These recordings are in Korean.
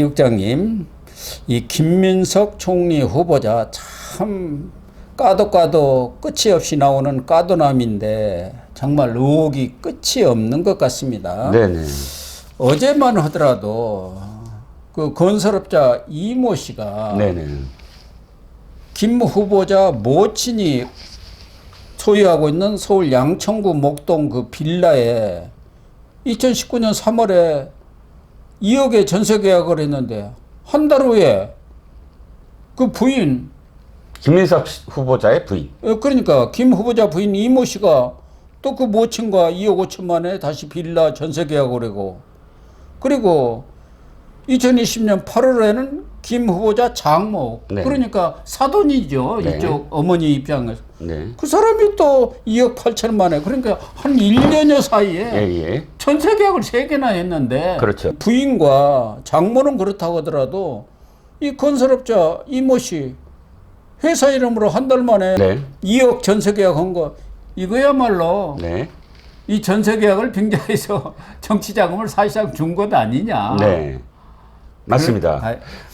국장님, 이 김민석 총리 후보자 참 까도 끝이 없이 나오는 까도남인데 정말 의혹이 끝이 없는 것 같습니다. 네네. 어제만 하더라도 그 건설업자 이모 씨가 네네. 김 후보자 모친이 소유하고 있는 서울 양천구 목동 그 빌라에 2019년 3월에 2억의 전세 계약을 했는데 한 달 후에 그 부인 김민석 후보자의 부인. 그러니까 김 후보자 부인 이모 씨가 또 그 모친과 2억 5천만에 다시 빌라 전세 계약을 하고 그리고 2020년 8월에는 김 후보자 장모 네. 그러니까 사돈이죠. 네. 이쪽 어머니 입장에서 네. 그 사람이 또 2억 8천만에 그러니까 한 1년여 사이에 예. 전세 계약을 3개나 했는데 그렇죠. 부인과 장모는 그렇다고 하더라도 이 건설업자 이모 씨 회사 이름으로 한 달 만에 네. 2억 전세 계약한 거 이거야말로 네. 이 전세 계약을 빙자해서 정치 자금을 사실상 준 것 아니냐. 네. 맞습니다.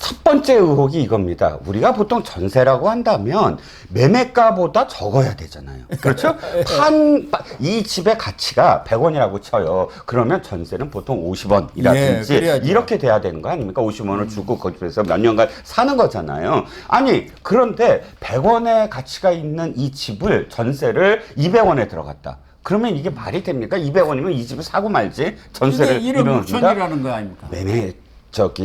첫 번째 의혹이 이겁니다. 우리가 보통 전세라고 한다면 매매가보다 적어야 되잖아요. 그렇죠? 이 집의 가치가 100원이라고 쳐요. 그러면 전세는 보통 50원이라든지 예, 이렇게 돼야 되는 거 아닙니까? 50원을 주고 거기서 몇 년간 사는 거잖아요. 아니, 그런데 100원의 가치가 있는 이 집을 전세를 200원에 들어갔다. 그러면 이게 말이 됩니까? 200원이면 이 집을 사고 말지. 전세를 이게 1억 6천이라는 거 아닙니까? 매매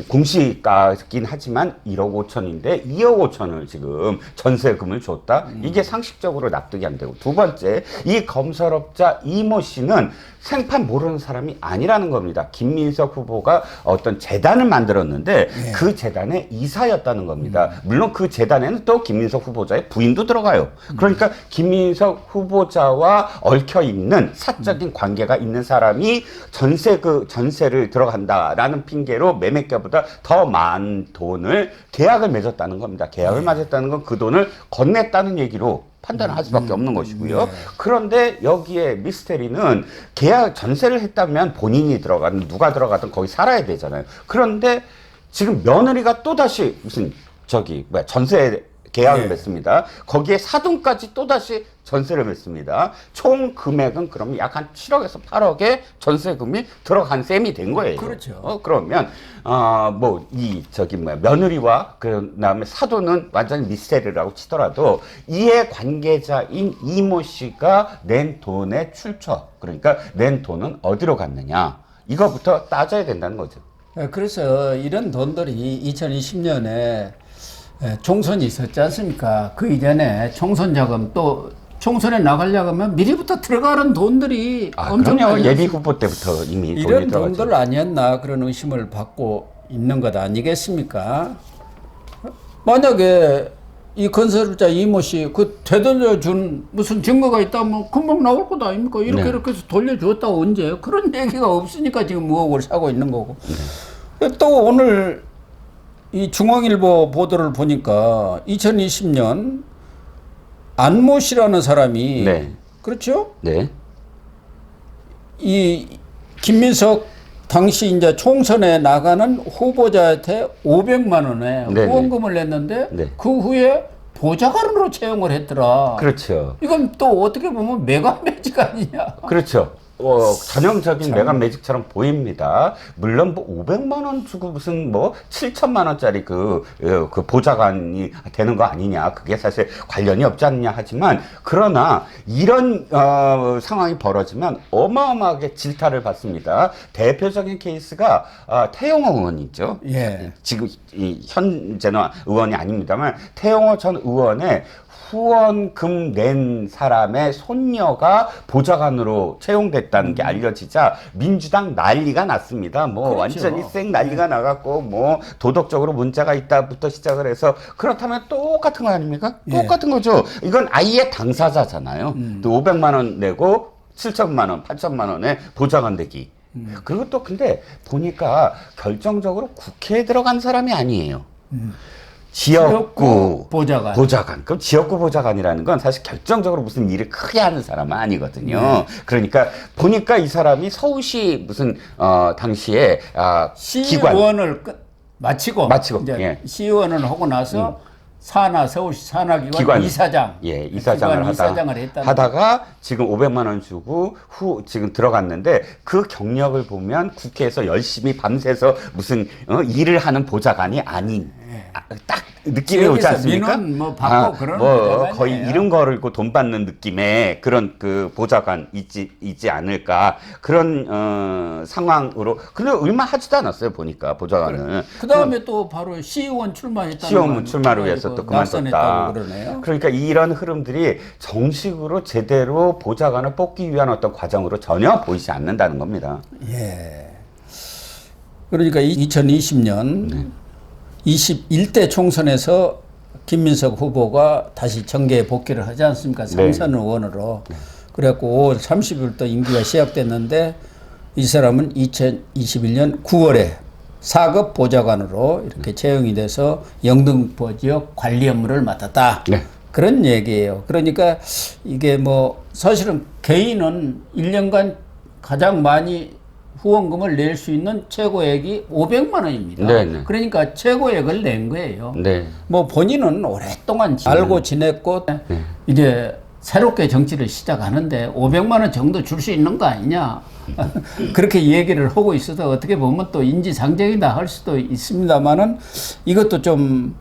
공시가긴 하지만 1억 5천인데 2억 5천을 지금 전세금을 줬다? 이게 상식적으로 납득이 안 되고 두 번째, 이 건설업자 이모 씨는 생판 모르는 사람이 아니라는 겁니다. 김민석 후보가 어떤 재단을 만들었는데 그 재단의 이사였다는 겁니다. 물론 그 재단에는 또 김민석 후보자의 부인도 들어가요. 그러니까 김민석 후보자와 얽혀 있는 사적인 관계가 있는 사람이 전세를 들어간다라는 핑계로 매매가보다 더 많은 돈을 계약을 맺었다는 겁니다. 계약을 맺었다는 건 그 돈을 건넸다는 얘기로 판단을 할 수밖에 없는 것이고요. 그런데 여기에 미스테리는 전세를 했다면 본인이 들어가든 누가 들어가든 거기 살아야 되잖아요. 그런데 지금 며느리가 또다시 전세 계약을 맺습니다. 거기에 사돈까지 또다시 전세를 맺습니다. 총 금액은 그럼 약 한 7억에서 8억의 전세금이 들어간 셈이 된 거예요. 그렇죠. 그러면 며느리와 그다음에 사돈은 완전히 미스테리라고 치더라도 이해 관계자인 이모 씨가 낸 돈의 출처, 그러니까 낸 돈은 어디로 갔느냐, 이거부터 따져야 된다는 거죠. 그래서 이런 돈들이 2020년에 총선이 있었지 않습니까? 그 이전에 총선 자금 또 총선에 나가려고 하면 미리부터 들어가는 돈들이 엄청 많이 예비 후보 때부터 이미 이런 돈이 들어가죠. 돈들 아니었나 그런 의심을 받고 있는 것 아니겠습니까? 만약에 이 건설업자 이모 씨 그 되돌려준 무슨 증거가 있다면 금방 나올 것 아닙니까? 이렇게 해서 돌려주었다 언제? 그런 얘기가 없으니까 지금 의혹을 사고 있는 거고. 또 오늘 이 중앙일보 보도를 보니까 2020년 안모 씨라는 사람이 그렇죠? 네. 이 김민석 당시 이제 총선에 나가는 후보자한테 500만 원의 후원금을 냈는데 그 후에 보좌관으로 채용을 했더라. 그렇죠. 이건 또 어떻게 보면 메가매직 아니냐? 그렇죠. 전형적인 메간 매직처럼 보입니다. 물론 500만 원 주고 무슨 7천만 원짜리 그 보좌관이 되는 거 아니냐. 그게 사실 관련이 없지 않느냐 하지만, 그러나 이런 상황이 벌어지면 어마어마하게 질타를 받습니다. 대표적인 케이스가 태영호 의원이죠. 지금 현재는 의원이 아닙니다만 태영호 전 의원의 후원금 낸 사람의 손녀가 보좌관으로 채용됐다는 게 알려지자 민주당 난리가 났습니다. 완전히 쌩 난리가 나갔고, 도덕적으로 문제가 있다부터 시작을 해서, 그렇다면 똑같은 거 아닙니까? 똑같은 거죠. 이건 아예 당사자잖아요. 또 500만 원 내고 7천만 원, 8천만 원에 보좌관 되기. 그리고 또 근데 보니까 결정적으로 국회에 들어간 사람이 아니에요. 지역구 보좌관. 그럼 지역구 보좌관이라는 건 사실 결정적으로 무슨 일을 크게 하는 사람은 아니거든요. 그러니까 보니까 이 사람이 서울시 무슨 당시에 기관 시의원을 마치고 이제 예. 시의원을 하고 나서 서울시 산하기관 기관, 이사장, 예, 이사장을 하다가 지금 500만 원 주고 지금 들어갔는데 그 경력을 보면 국회에서 열심히 밤새서 무슨 일을 하는 보좌관이 아닌 딱 느낌이 오지 않습니까? 민원 뭐 받고 그런 뭐 거의 이름 걸고 돈 받는 느낌의 그런 그 보좌관 있지 않을까 그런 상황으로 근데 얼마 하지도 않았어요 보니까 보좌관은. 그래. 그 다음에 또 바로 시의원 출마했다는 시의원 출마를 위해서 또 그만뒀다. 그러네요. 그러니까 이런 흐름들이 정식으로 제대로 보좌관을 뽑기 위한 어떤 과정으로 전혀 보이지 않는다는 겁니다. 예. 그러니까 2020년 21대 총선에서 김민석 후보가 다시 정계에 복귀를 하지 않습니까? 삼선 의원으로. 그래갖고 5월 30일부터 임기가 시작됐는데 이 사람은 2021년 9월에 4급 보좌관으로 이렇게 채용이 돼서 영등포 지역 관리 업무를 맡았다. 네. 그런 얘기예요. 그러니까 이게 뭐 사실은 개인은 1년간 가장 많이 후원금을 낼 수 있는 최고액이 500만 원입니다. 네네. 그러니까 최고액을 낸 거예요. 네. 뭐 본인은 오랫동안 알고 지냈고 이제 새롭게 정치를 시작하는데 500만 원 정도 줄 수 있는 거 아니냐. 그렇게 얘기를 하고 있어서 어떻게 보면 또 인지상정이다 할 수도 있습니다만은 이것도 좀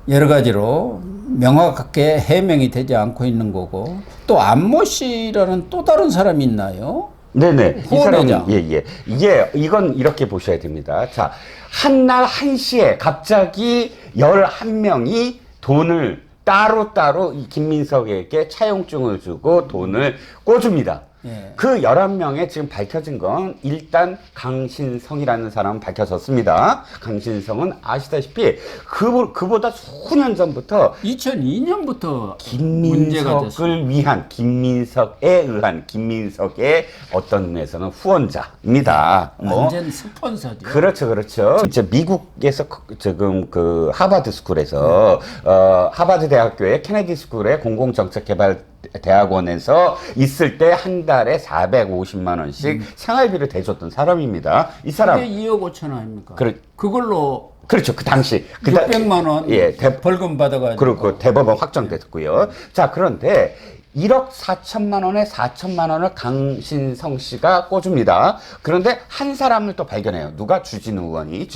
여러 가지로 명확하게 해명이 되지 않고 있는 거고 또 안모 씨라는 또 다른 사람이 있나요? 네네. 이 후원회장. 사람은, 이건 이렇게 보셔야 됩니다. 자, 한날 한시에 갑자기 11명이 돈을 따로따로 이 김민석에게 차용증을 주고 돈을 꿔줍니다. 예. 그 11명에 지금 밝혀진 건 일단 강신성이라는 사람은 밝혀졌습니다. 강신성은 아시다시피 그보다 수년 전부터 2002년부터 김민석에 의한 김민석의 어떤 의미에서는 후원자입니다. 완전 스폰서죠. 그렇죠. 이제 미국에서 지금 그 하버드 스쿨에서 하버드 대학교의 케네디 스쿨의 공공정책개발 대학원에서 있을 때 한 달에 450만 원씩 생활비를 대줬던 사람입니다. 이 사람 그게 2억 5천 원입니까? 그걸로 그렇죠. 그 당시 600만 원 벌금 받아가지고 그리고 대법원 확정됐고요. 자, 그런데 1억 4천만 원에 4천만 원을 강신성 씨가 꿔줍니다. 그런데 한 사람을 또 발견해요. 누가? 주진우 의원이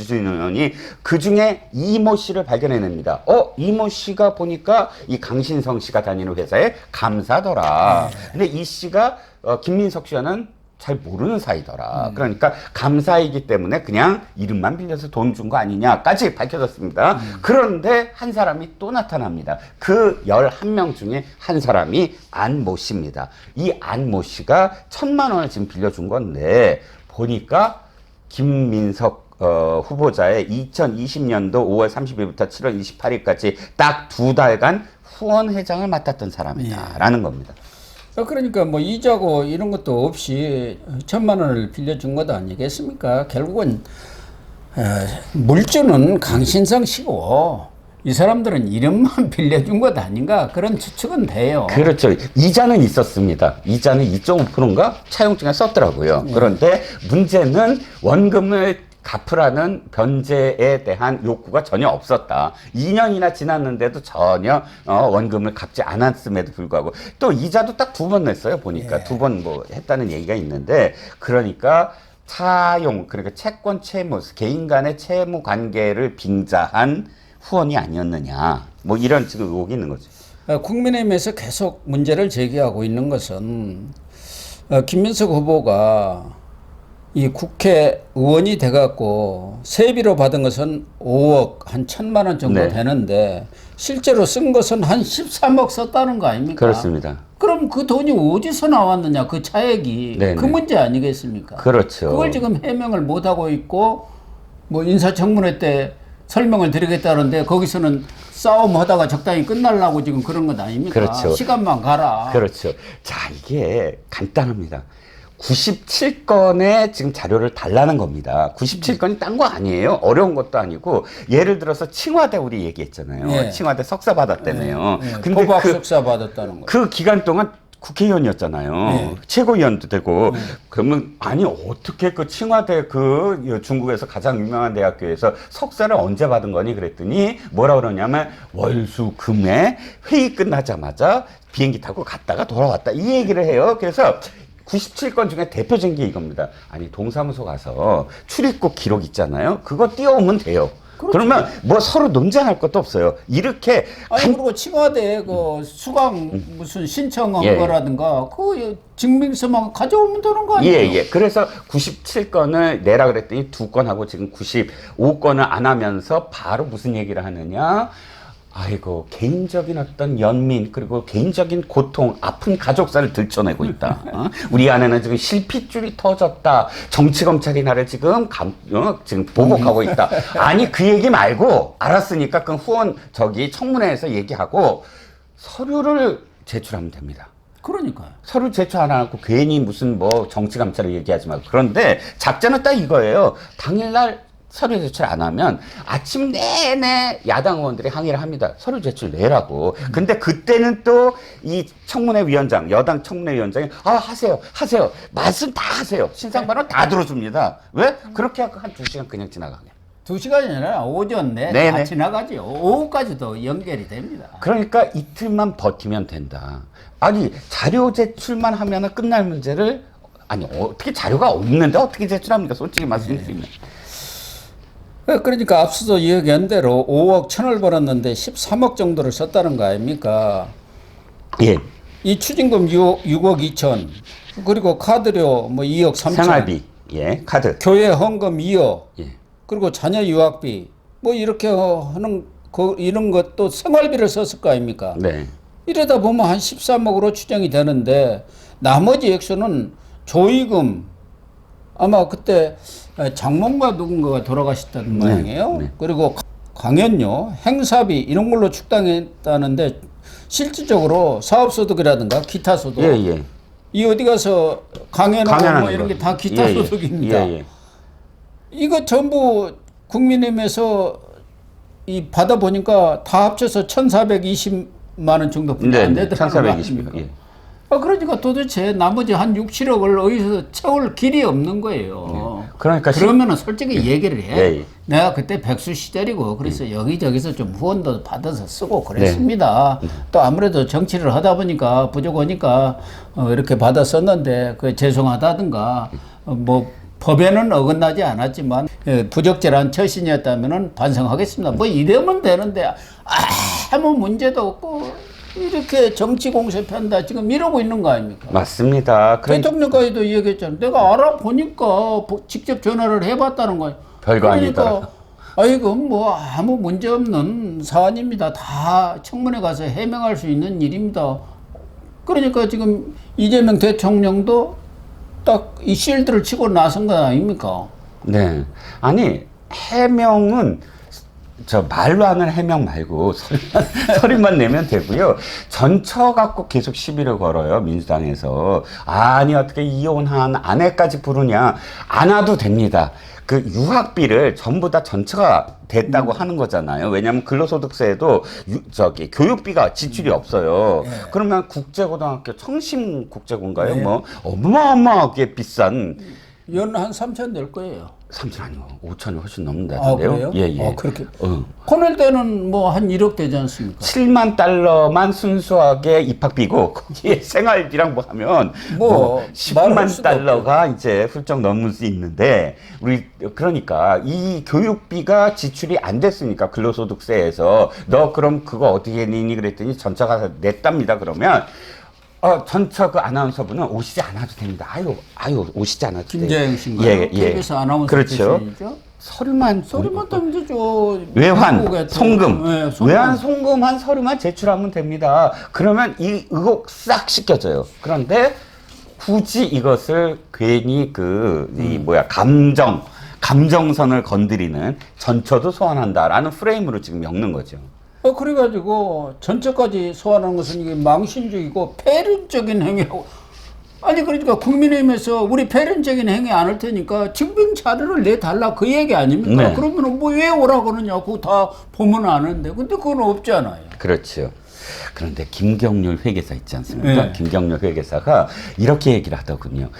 그 중에 이모 씨를 발견해냅니다. 이모 씨가 보니까 이 강신성 씨가 다니는 회사의 감사더라. 근데 이 씨가 김민석 씨와는 잘 모르는 사이더라. 그러니까 감사이기 때문에 그냥 이름만 빌려서 돈 준 거 아니냐까지 밝혀졌습니다. 그런데 한 사람이 또 나타납니다. 그 11명 중에 한 사람이 안모 씨입니다. 이 안모 씨가 1,000만 원을 지금 빌려준 건데 보니까 김민석 후보자의 2020년도 5월 30일부터 7월 28일까지 딱 2달간 후원회장을 맡았던 사람이다라는 겁니다. 그러니까 뭐 이자고 이런 것도 없이 1,000만 원을 빌려준 것 아니겠습니까? 결국은 물주는 강신성 씨고 이 사람들은 이름만 빌려준 것 아닌가 그런 추측은 돼요. 그렇죠. 이자는 있었습니다. 이자는 2.5%인가 차용증에 썼더라고요. 그런데 문제는 원금을 갚으라는 변제에 대한 욕구가 전혀 없었다. 2년이나 지났는데도 전혀 원금을 갚지 않았음에도 불구하고 또 이자도 딱 2번 냈어요. 보니까 2번 뭐 했다는 얘기가 있는데 그러니까 그러니까 채권 채무 개인 간의 채무 관계를 빙자한 후원이 아니었느냐 뭐 이런 지금 의혹이 있는 거죠. 국민의힘에서 계속 문제를 제기하고 있는 것은 김민석 후보가 이 국회의원이 돼갖고 세비로 받은 것은 5억 한 1,000만 원 정도 되는데 실제로 쓴 것은 한 13억 썼다는 거 아닙니까? 그렇습니다. 그럼 그 돈이 어디서 나왔느냐 그 차액이 그 문제 아니겠습니까? 그렇죠. 그걸 지금 해명을 못 하고 있고 뭐 인사청문회 때 설명을 드리겠다는데 거기서는 싸움하다가 적당히 끝날라고 지금 그런 것 아닙니까? 그렇죠. 시간만 가라. 그렇죠. 자, 이게 간단합니다. 97건의 지금 자료를 달라는 겁니다. 97건이 딴 거 아니에요. 어려운 것도 아니고 예를 들어서 칭화대 우리 얘기했잖아요. 칭화대 석사 받았다며요. 도박 석사 받았다는 거. 그 기간 동안 국회의원이었잖아요. 네. 최고위원도 되고 그러면 아니 어떻게 그 칭화대 그 중국에서 가장 유명한 대학교에서 석사를 언제 받은 거니 그랬더니 뭐라 그러냐면 월수금에 회의 끝나자마자 비행기 타고 갔다가 돌아왔다 이 얘기를 해요. 그래서 97건 중에 대표적인 게 이겁니다. 아니 동사무소 가서 출입국 기록 있잖아요. 그거 띄워오면 돼요. 그렇죠. 그러면 뭐 서로 논쟁할 것도 없어요. 이렇게 아니 그리고 칭화대 그 수강 무슨 신청한 예. 거라든가 그 증명서만 가져오면 되는 거 아니에요? 예. 그래서 97건을 내라 그랬더니 2건하고 지금 95건을 안 하면서 바로 무슨 얘기를 하느냐. 아이고 개인적인 어떤 연민 그리고 개인적인 고통 아픈 가족사를 들춰내고 있다. 우리 안에는 지금 실핏줄이 터졌다. 정치 검찰이 나를 지금 지금 보복하고 있다. 아니 그 얘기 말고 알았으니까 그 후원 청문회에서 얘기하고 서류를 제출하면 됩니다. 그러니까요. 서류 제출 안 하고 괜히 무슨 뭐 정치 감찰을 얘기하지 말고 그런데 작전은 딱 이거예요. 당일날 서류 제출 안 하면 아침 내내 야당 의원들이 항의를 합니다. 서류 제출 내라고. 근데 그때는 또 이 청문회 위원장, 여당 청문회 위원장이 하세요. 말씀 다 하세요. 신상반은 다 들어줍니다. 왜? 그렇게 하고 한 2시간 그냥 지나가게. 2시간이 아니라 오전 내 다 지나가지. 오후까지도 연결이 됩니다. 그러니까 이틀만 버티면 된다. 아니 자료 제출만 하면은 끝날 문제를 아니 어떻게 자료가 없는데 어떻게 제출합니까? 솔직히 말씀드리면. 그러니까 앞서도 이야기한 대로 5억 1천을 벌었는데 13억 정도를 썼다는 거 아닙니까? 예. 이 추징금 6억 2천, 그리고 카드료 뭐 2억 3천, 생활비, 예, 카드, 교회 헌금 2억, 예. 그리고 자녀 유학비, 뭐 이렇게 하는 이런 것도 생활비를 썼을 거 아닙니까? 네. 이러다 보면 한 13억으로 추정이 되는데 나머지 액수는 조의금, 아마 그때 장모가 누군가가 돌아가셨다는 모양이에요. 네. 그리고 강연료, 행사비 이런 걸로 축당했다는데 실질적으로 사업소득이라든가 기타 소득, 예. 이 어디 가서 강연하고 뭐 이런 게 다 기타 소득입니다. 예. 이거 전부 국민의힘에서 이 받아보니까 다 합쳐서 1,420만 원 정도밖에 안 되더라고요. 1,420만. 예. 그러니까 도대체 나머지 한 6, 7억을 어디서 채울 길이 없는 거예요. 그러니까 그러면은 솔직히 얘기를 해. 예. 내가 그때 백수 시절이고 그래서 여기저기서 좀 후원도 받아서 쓰고 그랬습니다. 또 아무래도 정치를 하다 보니까 부족하니까 이렇게 받아 썼는데 그 죄송하다든가 뭐 법에는 어긋나지 않았지만 부적절한 처신이었다면은 반성하겠습니다. 뭐 이러면 되는데 아무 문제도 없고 이렇게 정치 공세 편다 지금 이러고 있는 거 아닙니까? 맞습니다. 대통령까지도 얘기했잖아요. 내가 알아보니까 직접 전화를 해봤다는 거예요. 별거 그러니까 이거 뭐 아무 문제 없는 사안입니다. 다 청문회 가서 해명할 수 있는 일입니다. 그러니까 지금 이재명 대통령도 딱 이 실드를 치고 나선 거 아닙니까? 네. 아니 해명은 저 말로 하는 해명 말고 서류만 내면 되고요. 전처 갖고 계속 시비를 걸어요. 민주당에서. 아니 어떻게 이혼한 아내까지 부르냐. 안 와도 됩니다. 그 유학비를 전부 다 전처가 됐다고 하는 거잖아요. 왜냐하면 근로소득세에도 교육비가 지출이 없어요. 그러면 국제고등학교 청심국제고인가요? 뭐 어마어마하게 비싼 연 한 3천 될 거예요. 3천 아니고 5천이 훨씬 넘는다던데요. 그래요? 예. 그렇게. 코넬 때는 뭐 한 1억 되지 않습니까? 7만 달러만 순수하게 입학비고 거기에 생활비랑 뭐 하면 뭐 10만 달러가 이제 훌쩍 넘을 수 있는데 우리 그러니까 이 교육비가 지출이 안 됐으니까 근로소득세에서 너 그럼 그거 어떻게 내니 그랬더니 전처가 냈답니다. 그러면 전처 그 아나운서분은 오시지 않아도 됩니다. 아유 오시지 않아도 돼요. 김재영 씨인가요? KBS 아나운서 그렇죠. 출신이죠? 서류만 따면 되죠. 외환, 송금, 네, 송금. 외환 송금한 서류만 제출하면 됩니다. 그러면 이 의혹 싹 씻겨져요. 그런데 굳이 이것을 괜히 감정선을 건드리는 전처도 소환한다라는 프레임으로 지금 엮는 거죠. 그래가지고 전처까지 소환하는 것은 이게 망신적이고 폐륜적인 행위라고. 아니 그러니까 국민의힘에서 우리 폐륜적인 행위 안 할 테니까 증빙 자료를 내달라 그 얘기 아닙니까? 네. 그러면 뭐 왜 오라 그러냐고 다 보면 아는데 근데 그건 없잖아요. 그렇죠. 그런데 김경률 회계사 있지 않습니까? 네. 김경률 회계사가 이렇게 얘기를 하더군요.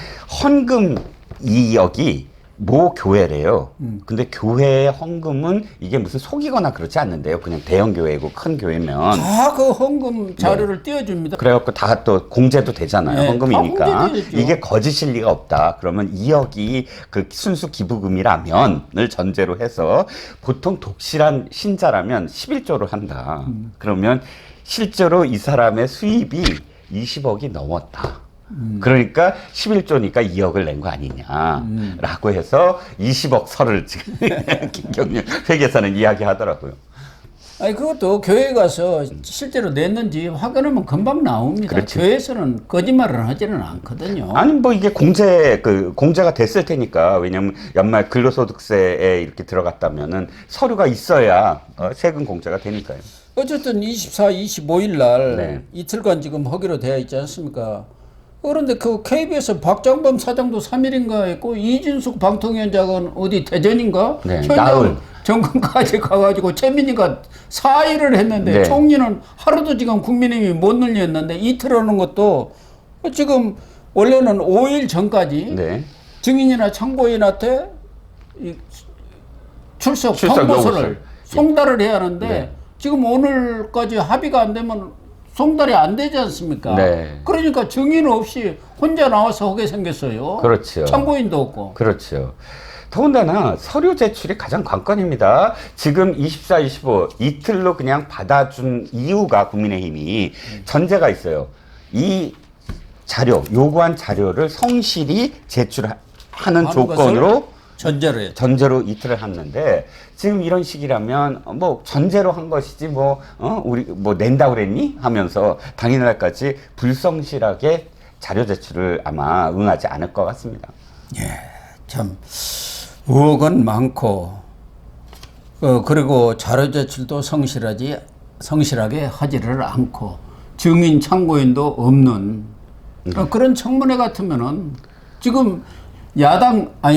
헌금 2억이 모 교회래요. 근데 교회의 헌금은 이게 무슨 속이거나 그렇지 않는데요. 그냥 대형 교회고 큰 교회면. 다 그 헌금 자료를 띄워줍니다. 그래갖고 다 또 공제도 되잖아요. 네, 헌금이니까. 다 공제되죠. 이게 거짓일 리가 없다. 그러면 2억이 그 순수 기부금이라면을 전제로 해서 보통 독실한 신자라면 11조를 한다. 그러면 실제로 이 사람의 수입이 20억이 넘었다. 그러니까 11조니까 2억을 낸 거 아니냐라고 해서 20억 설을 지금 김경률 회계사는 이야기하더라고요. 아니 그것도 교회 가서 실제로 냈는지 확인하면 금방 나옵니다. 그렇지. 교회에서는 거짓말을 하지는 않거든요. 아니 뭐 이게 공제가 됐을 테니까. 왜냐면 연말 근로소득세에 이렇게 들어갔다면은 서류가 있어야 세금 공제가 되니까요. 어쨌든 24, 25일 날 네. 이틀간 지금 하기로 되어 있지 않습니까? 그런데 그 KBS 박장범 사장도 3일인가 했고 이준숙 방통위원장은 어디 대전인가? 네, 현장 나흘. 정권까지 가가지고 최민희가 4일을 했는데 네. 총리는 하루도 지금 국민의힘이 못 늘렸는데 이틀 하는 것도 지금 원래는 5일 전까지 네. 증인이나 참고인한테 이 출석 출석 통보서를 요구서를. 송달을 해야 하는데 네. 지금 오늘까지 합의가 안 되면 송달이 안 되지 않습니까? 네. 그러니까 증인 없이 혼자 나와서 하게 생겼어요. 그렇죠. 참고인도 없고. 그렇죠. 더군다나 서류 제출이 가장 관건입니다. 지금 24, 25 이틀로 그냥 받아준 이유가 국민의힘이 전제가 있어요. 이 자료, 요구한 자료를 성실히 제출하는 조건으로 전제로 이틀을 했는데 지금 이런 식이라면 뭐 전제로 한 것이지 우리 뭐 낸다 그랬니 하면서 당일날까지 불성실하게 자료 제출을 아마 응하지 않을 것 같습니다. 참 의혹은 많고 그리고 자료 제출도 성실하게 하지를 않고 증인 참고인도 없는 그런 청문회 같으면은 지금 여당이니까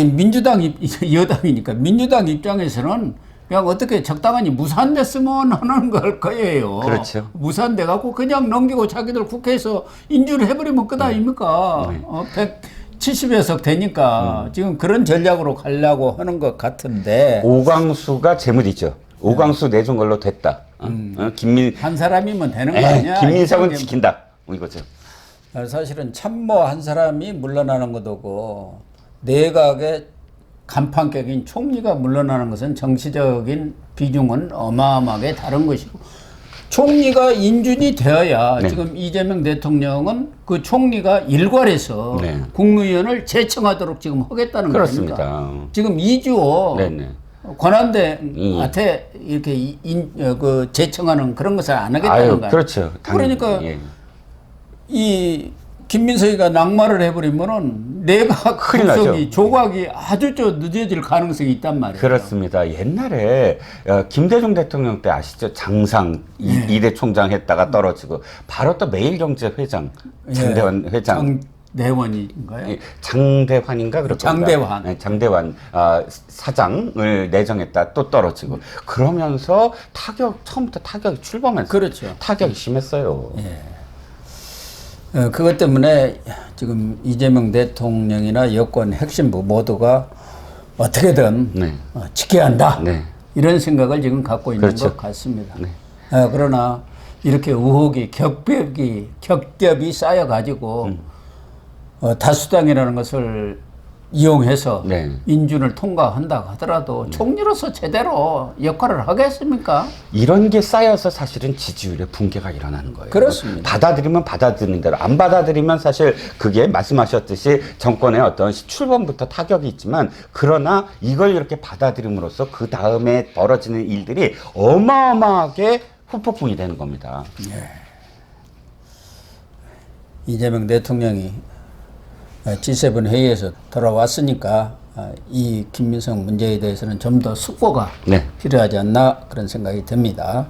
민주당 입장에서는 그냥 어떻게 적당하니 무산됐으면 하는 걸 거예요. 그렇죠. 무산돼 갖고 그냥 넘기고 자기들 국회에서 인주를 해버리면 끝 아닙니까? 170여석 되니까 지금 그런 전략으로 가려고 하는 것 같은데. 오광수가 재물이죠. 오광수 내준 걸로 됐다. 한 사람이면 되는 거 아니야? 김민석은 지킨다. 이거죠. 사실은 참모 한 사람이 물러나는 것도고 내각의 간판격인 총리가 물러나는 것은 정치적인 비중은 어마어마하게 다른 것이고 총리가 인준이 되어야 네. 지금 이재명 대통령은 그 총리가 일괄해서 네. 국무위원을 제청하도록 지금 하겠다는 그렇습니다. 겁니다. 지금 이주호 네네. 권한대한테 이렇게 그 제청하는 그런 것을 안 하겠다는 거예요. 그렇죠. 그러니까 예. 이 김민석이가 낙마를 해버리면은 내각 큰일 나죠. 구성이 조각이 아주 늦어질 가능성이 있단 말이에요. 그렇습니다. 옛날에 김대중 대통령 때 아시죠? 장상 이대 총장 했다가 떨어지고 바로 또 매일경제회장 장대환 회장. 장대환인가요? 장대환인가 그럴 겁니다. 장대환. 네, 장대환 사장을 내정했다 또 떨어지고 그러면서 처음부터 타격이 출범했어요. 그렇죠. 타격이 심했어요. 그것 때문에 지금 이재명 대통령이나 여권 핵심부 모두가 어떻게든 네. 지켜야 한다. 네. 이런 생각을 지금 갖고 있는 그렇죠. 것 같습니다. 네. 그러나 이렇게 의혹이 겹겹이 쌓여가지고 다수당이라는 것을 이용해서 네. 인준을 통과한다 하더라도 총리로서 제대로 역할을 하겠습니까? 이런 게 쌓여서 사실은 지지율의 붕괴가 일어나는 거예요. 그렇습니다. 받아들이면 받아들이는 대로, 안 받아들이면 사실 그게 말씀하셨듯이 정권의 어떤 출범부터 타격이 있지만 그러나 이걸 이렇게 받아들임으로써 그 다음에 벌어지는 일들이 어마어마하게 후폭풍이 되는 겁니다. 이재명 대통령이 G7 회의에서 돌아왔으니까 이 김민석 문제에 대해서는 좀 더 숙고가 네. 필요하지 않나 그런 생각이 듭니다.